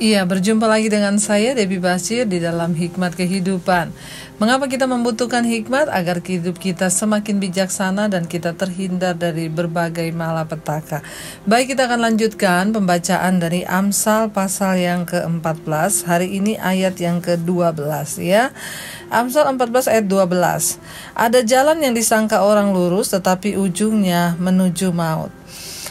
Iya, berjumpa lagi dengan saya Debbie Basir di dalam Hikmat Kehidupan. Mengapa kita membutuhkan hikmat? Agar hidup kita semakin bijaksana dan kita terhindar dari berbagai malapetaka. Baik, kita akan lanjutkan pembacaan dari Amsal pasal yang ke-14. Hari ini ayat yang ke-12 ya. Amsal 14 ayat 12. Ada jalan yang disangka orang lurus tetapi ujungnya menuju maut.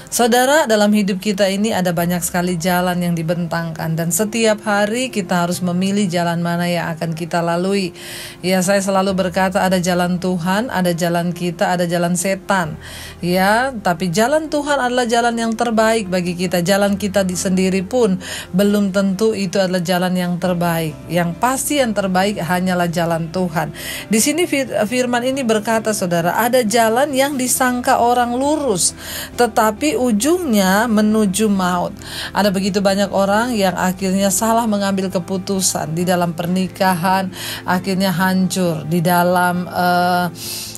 Saudara, dalam hidup kita ini ada banyak sekali jalan yang dibentangkan dan setiap hari kita harus memilih jalan mana yang akan kita lalui. Ya, saya selalu berkata ada jalan Tuhan, ada jalan kita, ada jalan setan. Ya, tapi jalan Tuhan adalah jalan yang terbaik bagi kita. Jalan kita sendiri pun belum tentu itu adalah jalan yang terbaik. Yang pasti yang terbaik hanyalah jalan Tuhan. Di sini firman ini berkata, saudara, ada jalan yang disangka orang lurus, tetapi ujungnya menuju maut. Ada begitu banyak orang yang akhirnya salah mengambil keputusan di dalam pernikahan, akhirnya hancur di dalam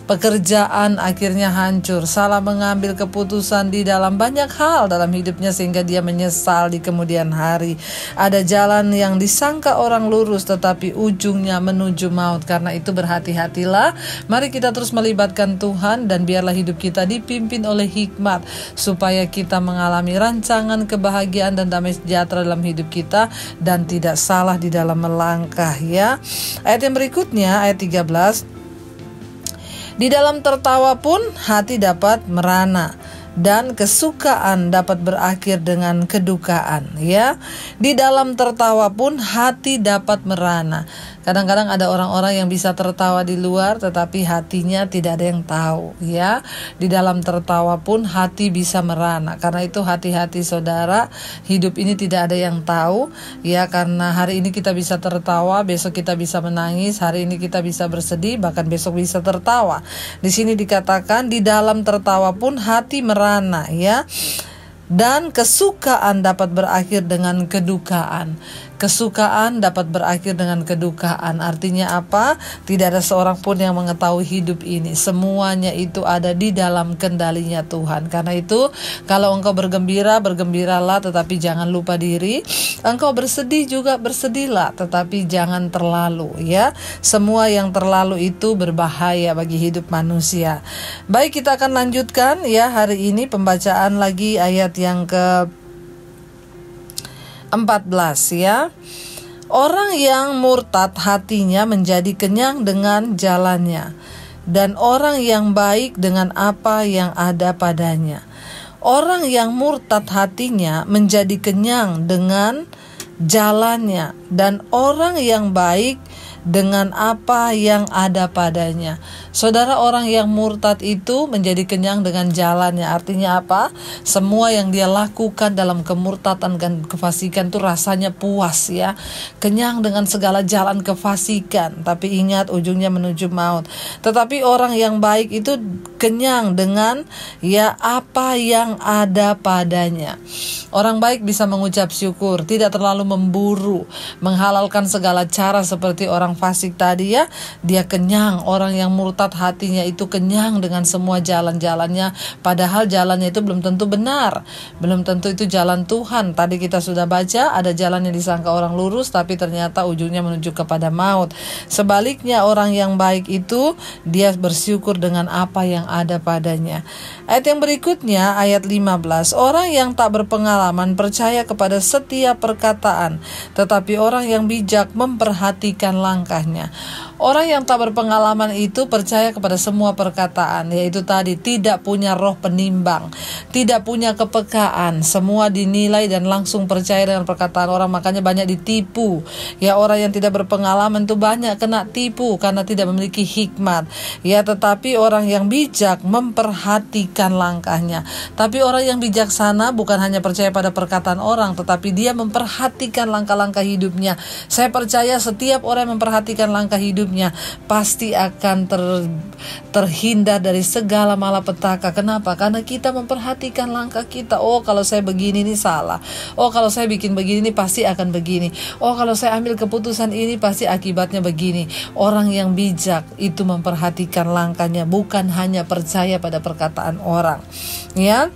pekerjaan, akhirnya hancur, salah mengambil keputusan di dalam banyak hal dalam hidupnya sehingga dia menyesal di kemudian hari. Ada jalan yang disangka orang lurus tetapi ujungnya menuju maut. Karena itu berhati-hatilah. Mari kita terus melibatkan Tuhan dan biarlah hidup kita dipimpin oleh hikmat supaya kita mengalami rancangan kebahagiaan dan damai sejahtera dalam hidup kita dan tidak salah di dalam melangkah ya. Ayat yang berikutnya, ayat 13. Di dalam tertawa pun hati dapat merana dan kesukaan dapat berakhir dengan kedukaan ya. Di dalam tertawa pun hati dapat merana. Kadang-kadang ada orang-orang yang bisa tertawa di luar tetapi hatinya tidak ada yang tahu ya. Di dalam tertawa pun hati bisa merana. Karena itu hati-hati saudara, hidup ini tidak ada yang tahu ya, karena hari ini kita bisa tertawa, besok kita bisa menangis, hari ini kita bisa bersedih, bahkan besok bisa tertawa. Di sini dikatakan di dalam tertawa pun hati merana ya. Dan kesukaan dapat berakhir dengan kedukaan. Kesukaan dapat berakhir dengan kedukaan. Artinya apa? Tidak ada seorang pun yang mengetahui hidup ini. Semuanya itu ada di dalam kendalinya Tuhan. Karena itu, kalau engkau bergembira, bergembiralah, tetapi jangan lupa diri. Engkau bersedih juga, bersedihlah, tetapi jangan terlalu ya. Semua yang terlalu itu berbahaya bagi hidup manusia. Baik, kita akan lanjutkan ya hari ini pembacaan lagi ayat yang ke-14 ya. Orang yang murtad hatinya menjadi kenyang dengan jalannya, dan orang yang baik dengan apa yang ada padanya. Orang yang murtad hatinya menjadi kenyang dengan jalannya, dan orang yang baik dengan apa yang ada padanya. Saudara, orang yang murtad itu menjadi kenyang dengan jalannya. Artinya apa? Semua yang dia lakukan dalam kemurtadan dan kefasikan itu rasanya puas ya. Kenyang dengan segala jalan kefasikan, tapi ingat ujungnya menuju maut. Tetapi orang yang baik itu kenyang dengan ya apa yang ada padanya. Orang baik bisa mengucap syukur, tidak terlalu memburu, menghalalkan segala cara seperti orang fasik tadi ya. Dia kenyang. Orang yang murtad hatinya itu kenyang dengan semua jalan-jalannya, padahal jalannya itu belum tentu benar, belum tentu itu jalan Tuhan. Tadi kita sudah baca ada jalan yang disangka orang lurus tapi ternyata ujungnya menuju kepada maut. Sebaliknya orang yang baik itu dia bersyukur dengan apa yang ada padanya. Ayat yang berikutnya, ayat 15. Orang yang tak berpengalaman percaya kepada setiap perkataan, tetapi orang yang bijak memperhatikan langkahnya. Orang yang tak berpengalaman itu percaya kepada semua perkataan, yaitu tadi tidak punya roh penimbang, tidak punya kepekaan, semua dinilai dan langsung percaya dengan perkataan orang, makanya banyak ditipu. Ya, orang yang tidak berpengalaman itu banyak kena tipu karena tidak memiliki hikmat. Ya, tetapi orang yang bijak memperhatikan langkahnya. Tapi orang yang bijaksana bukan hanya percaya pada perkataan orang, tetapi dia memperhatikan langkah-langkah hidupnya. Saya percaya setiap orang yang memperhatikan langkah hidupnya pasti akan terhindar dari segala malapetaka. Kenapa? Karena kita memperhatikan langkah kita. Oh, kalau saya begini ini salah. Oh, kalau saya bikin begini ini pasti akan begini. Oh, kalau saya ambil keputusan ini pasti akibatnya begini. Orang yang bijak itu memperhatikan langkahnya, bukan hanya percaya pada perkataan orang. Ya.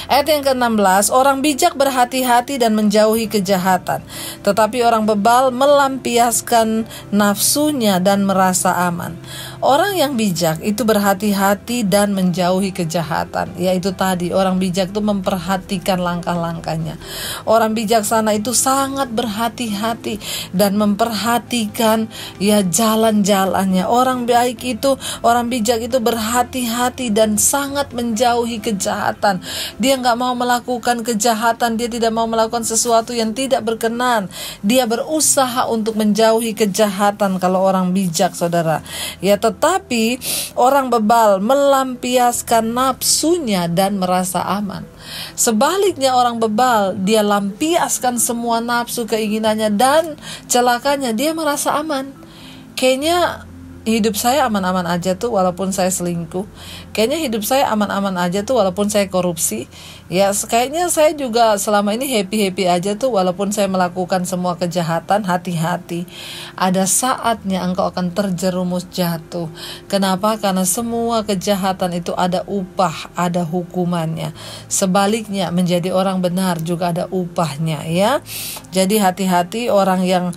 Ayat yang ke-16, orang bijak berhati-hati dan menjauhi kejahatan, tetapi orang bebal melampiaskan nafsunya dan merasa aman. Orang yang bijak itu berhati-hati dan menjauhi kejahatan. Yaitu tadi, orang bijak itu memperhatikan langkah-langkahnya. Orang bijaksana itu sangat berhati-hati dan memperhatikan jalan-jalannya. Orang bijak itu berhati-hati dan sangat menjauhi kejahatan. Dia nggak mau melakukan kejahatan, dia tidak mau melakukan sesuatu yang tidak berkenan. Dia berusaha untuk menjauhi kejahatan kalau orang bijak, saudara. Tetapi orang bebal melampiaskan nafsunya dan merasa aman. Sebaliknya orang bebal, dia lampiaskan semua nafsu keinginannya dan celakanya dia merasa aman. Kayaknya hidup saya aman-aman aja tuh walaupun saya selingkuh. Kayaknya hidup saya aman-aman aja tuh walaupun saya korupsi. Kayaknya saya juga selama ini happy-happy aja tuh walaupun saya melakukan semua kejahatan. Hati-hati, ada saatnya engkau akan terjerumus jatuh. Kenapa? Karena semua kejahatan itu ada upah, ada hukumannya. Sebaliknya, menjadi orang benar juga ada upahnya, ya. Jadi hati-hati orang yang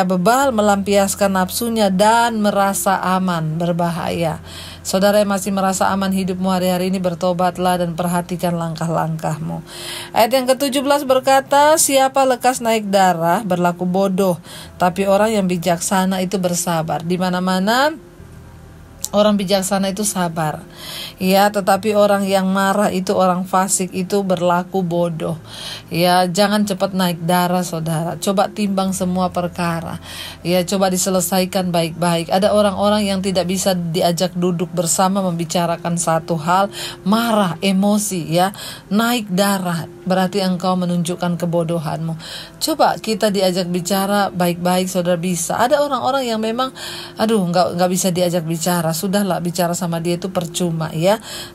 bebal melampiaskan nafsunya dan merasa aman, berbahaya. Saudara yang masih merasa aman hidupmu hari-hari ini, bertobatlah dan perhatikan langkah-langkahmu. Ayat yang ke-17 berkata, siapa lekas naik darah berlaku bodoh, tapi orang yang bijaksana itu bersabar. Di mana-mana orang bijaksana itu sabar, tetapi orang yang marah itu, orang fasik itu berlaku bodoh. Jangan cepat naik darah, saudara. Coba timbang semua perkara. Coba diselesaikan baik-baik. Ada orang-orang yang tidak bisa diajak duduk bersama membicarakan satu hal, marah, emosi, naik darah. Berarti engkau menunjukkan kebodohanmu. Coba kita diajak bicara baik-baik, saudara, bisa. Ada orang-orang yang memang, nggak bisa diajak bicara. Sudahlah, bicara sama dia itu percuma,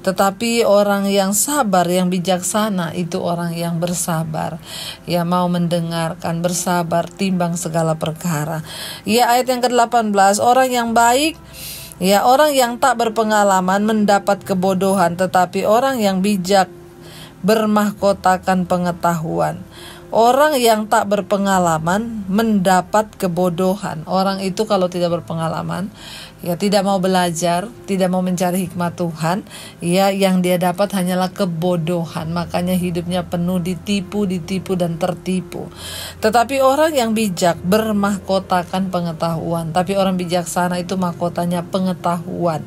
Tetapi orang yang sabar, yang bijaksana itu orang yang bersabar, mau mendengarkan, bersabar, timbang segala perkara. Ayat yang ke-18, orang yang baik, orang yang tak berpengalaman mendapat kebodohan, tetapi orang yang bijak bermahkotakan pengetahuan. Orang yang tak berpengalaman mendapat kebodohan. Orang itu kalau tidak berpengalaman, tidak mau belajar, tidak mau mencari hikmat Tuhan, yang dia dapat hanyalah kebodohan. Makanya hidupnya penuh ditipu dan tertipu. Tetapi orang yang bijak bermahkotakan pengetahuan. Tapi orang bijaksana itu mahkotanya pengetahuan.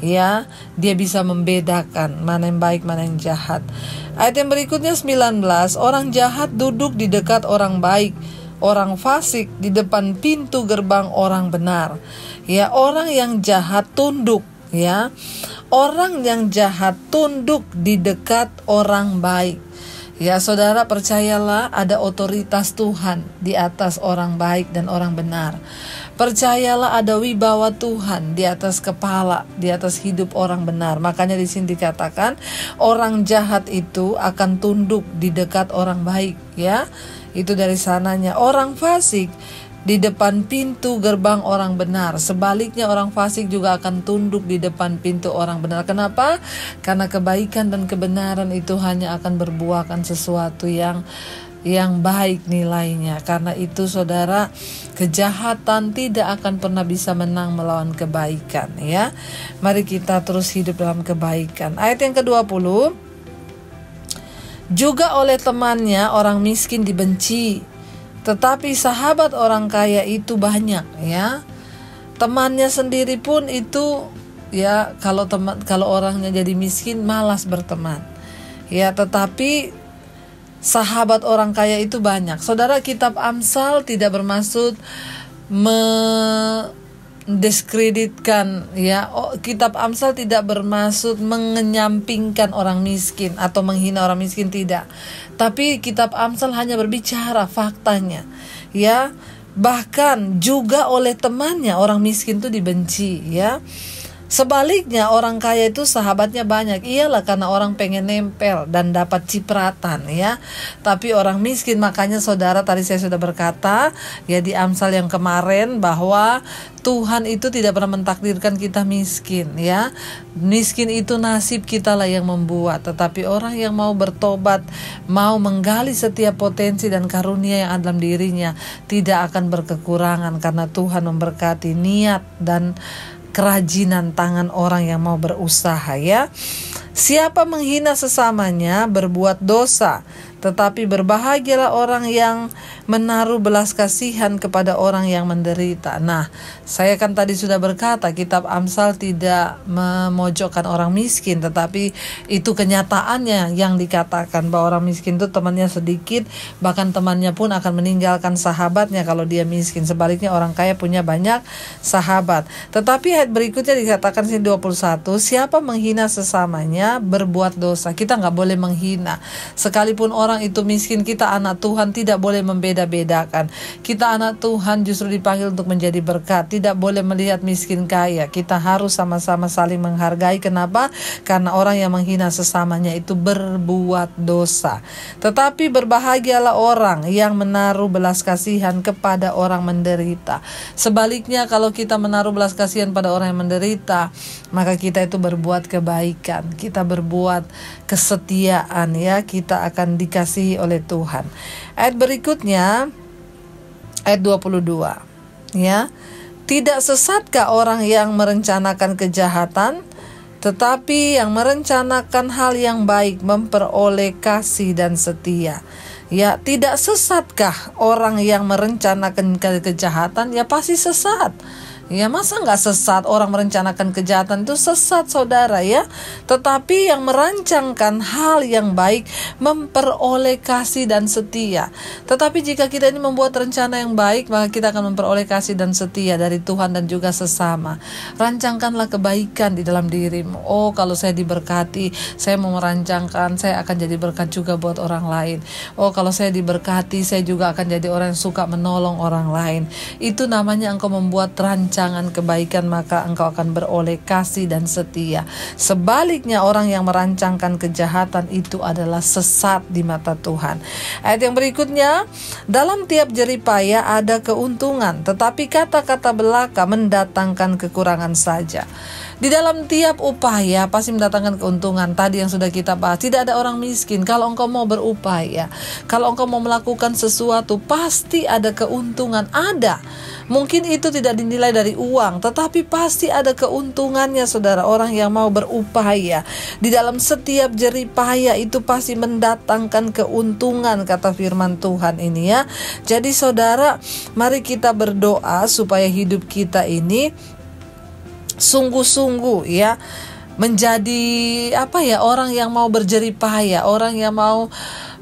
Dia bisa membedakan mana yang baik, mana yang jahat. Ayat yang berikutnya 19, orang jahat duduk di dekat orang baik, orang fasik di depan pintu gerbang orang benar. Orang yang jahat tunduk, orang yang jahat tunduk di dekat orang baik. Saudara, percayalah ada otoritas Tuhan di atas orang baik dan orang benar. Percayalah ada wibawa Tuhan di atas kepala, di atas hidup orang benar. Makanya di sini dikatakan orang jahat itu akan tunduk di dekat orang baik, Itu dari sananya. Orang fasik di depan pintu gerbang orang benar. Sebaliknya orang fasik juga akan tunduk di depan pintu orang benar. Kenapa? Karena kebaikan dan kebenaran itu hanya akan berbuahkan sesuatu yang baik nilainya. Karena itu, saudara, kejahatan tidak akan pernah bisa menang melawan kebaikan, Mari kita terus hidup dalam kebaikan. Ayat yang ke-20, juga oleh temannya orang miskin dibenci, tetapi sahabat orang kaya itu banyak, Temannya sendiri pun itu, kalau orangnya jadi miskin malas berteman, tetapi sahabat orang kaya itu banyak. Saudara, kitab Amsal tidak bermaksud mendiskreditkan, Kitab Amsal tidak bermaksud mengenyampingkan orang miskin atau menghina orang miskin, tidak. Tapi kitab Amsal hanya berbicara faktanya, Bahkan juga oleh temannya orang miskin itu dibenci, Sebaliknya orang kaya itu sahabatnya banyak. Iyalah karena orang pengen nempel dan dapat cipratan ya. Tapi orang miskin, makanya saudara tadi saya sudah berkata ya di Amsal yang kemarin bahwa Tuhan itu tidak pernah mentakdirkan kita miskin ya. Miskin itu nasib kita lah yang membuat. Tetapi orang yang mau bertobat, mau menggali setiap potensi dan karunia yang ada dalam dirinya, tidak akan berkekurangan karena Tuhan memberkati niat dan kerajinan tangan orang yang mau berusaha ya. Siapa menghina sesamanya berbuat dosa, tetapi berbahagialah orang yang menaruh belas kasihan kepada orang yang menderita. Nah, saya kan tadi sudah berkata kitab Amsal tidak memojokkan orang miskin, tetapi itu kenyataannya yang dikatakan bahwa orang miskin itu temannya sedikit, bahkan temannya pun akan meninggalkan sahabatnya kalau dia miskin. Sebaliknya orang kaya punya banyak sahabat. Tetapi ayat berikutnya dikatakan di 21, siapa menghina sesamanya berbuat dosa. Kita nggak boleh menghina. Sekalipun orang itu miskin, kita anak Tuhan tidak boleh membeda-bedakan. Kita anak Tuhan justru dipanggil untuk menjadi berkat. Tidak boleh melihat miskin kaya. Kita harus sama-sama saling menghargai. Kenapa? Karena orang yang menghina sesamanya itu berbuat dosa. Tetapi berbahagialah orang yang menaruh belas kasihan kepada orang menderita. Sebaliknya kalau kita menaruh belas kasihan pada orang yang menderita, maka kita itu berbuat kebaikan. Kita berbuat kesetiaan ya, kita akan dikasihi oleh Tuhan. Ayat berikutnya ayat 22 ya. Tidak sesatkah orang yang merencanakan kejahatan, tetapi yang merencanakan hal yang baik memperoleh kasih dan setia. Ya, tidak sesatkah orang yang merencanakan kejahatan? Ya pasti sesat. Ya masa nggak sesat? Orang merencanakan kejahatan itu sesat saudara ya. Tetapi yang merancangkan hal yang baik memperoleh kasih dan setia. Tetapi jika kita ini membuat rencana yang baik, maka kita akan memperoleh kasih dan setia dari Tuhan dan juga sesama. Rancangkanlah kebaikan di dalam dirimu. Oh kalau saya diberkati, saya mau merancangkan, saya akan jadi berkat juga buat orang lain. Oh kalau saya diberkati, saya juga akan jadi orang yang suka menolong orang lain. Itu namanya engkau membuat rancangan kebaikan, maka engkau akan beroleh kasih dan setia. Sebaliknya orang yang merancangkan kejahatan itu adalah sesat di mata Tuhan. Ayat yang berikutnya, dalam tiap jerih payah ada keuntungan, tetapi kata-kata belaka mendatangkan kekurangan saja. Di dalam tiap upaya pasti mendatangkan keuntungan. Tadi yang sudah kita bahas, tidak ada orang miskin. Kalau engkau mau berupaya, kalau engkau mau melakukan sesuatu, pasti ada keuntungan. Ada. Mungkin itu tidak dinilai dari uang, tetapi pasti ada keuntungannya saudara. Orang yang mau berupaya, di dalam setiap jerih payah itu pasti mendatangkan keuntungan, kata firman Tuhan ini ya. Jadi saudara, mari kita berdoa supaya hidup kita ini sungguh-sungguh ya menjadi orang yang mau berjerih payah, orang yang mau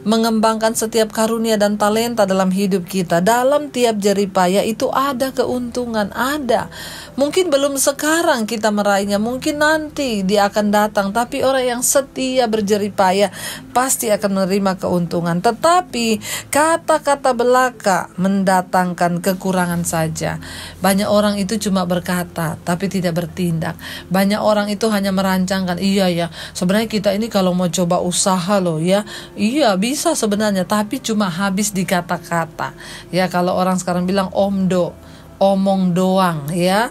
mengembangkan setiap karunia dan talenta dalam hidup kita. Dalam tiap jerih payah itu ada keuntungan, ada. Mungkin belum sekarang kita meraihnya, mungkin nanti dia akan datang. Tapi orang yang setia berjerih payah pasti akan menerima keuntungan. Tetapi kata-kata belaka mendatangkan kekurangan saja. Banyak orang itu cuma berkata tapi tidak bertindak. Banyak orang itu hanya merancangkan, iya ya sebenarnya kita ini kalau mau coba usaha loh ya, iya bisa sebenarnya, tapi cuma habis di kata-kata. Ya kalau orang sekarang bilang omdo, omong doang ya.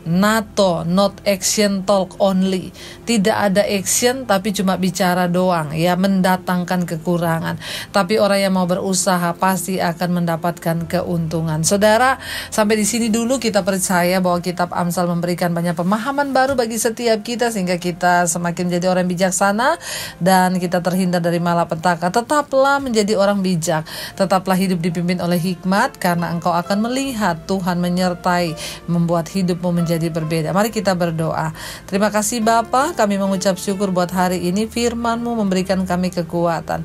NATO, not action, talk only. Tidak ada action tapi cuma bicara doang ya, mendatangkan kekurangan. Tapi orang yang mau berusaha pasti akan mendapatkan keuntungan. Saudara, sampai di sini dulu kita percaya bahwa kitab Amsal memberikan banyak pemahaman baru bagi setiap kita sehingga kita semakin menjadi orang bijaksana dan kita terhindar dari malapetaka. Tetaplah menjadi orang bijak, tetaplah hidup dipimpin oleh hikmat karena engkau akan melihat Tuhan menyertai, membuat hidupmu menjadi berbeda. Mari kita berdoa. Terima kasih Bapa, kami mengucap syukur buat hari ini. Firman-Mu memberikan kami kekuatan.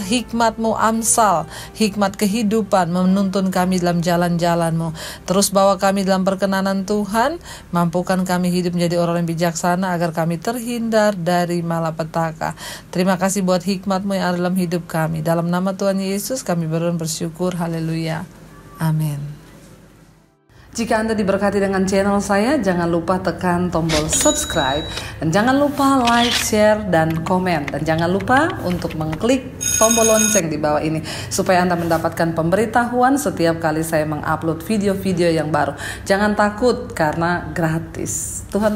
Hikmat-Mu Amsal, hikmat kehidupan menuntun kami dalam jalan-jalan-Mu. Terus bawa kami dalam perkenanan Tuhan. Mampukan kami hidup menjadi orang yang bijaksana agar kami terhindar dari malapetaka. Terima kasih buat hikmat-Mu yang ada dalam hidup kami. Dalam nama Tuhan Yesus kami bersyukur. Haleluya. Amin. Jika Anda diberkati dengan channel saya, jangan lupa tekan tombol subscribe. Dan jangan lupa like, share, dan komen. Dan jangan lupa untuk mengklik tombol lonceng di bawah ini, supaya Anda mendapatkan pemberitahuan setiap kali saya mengupload video-video yang baru. Jangan takut karena gratis. Tuhan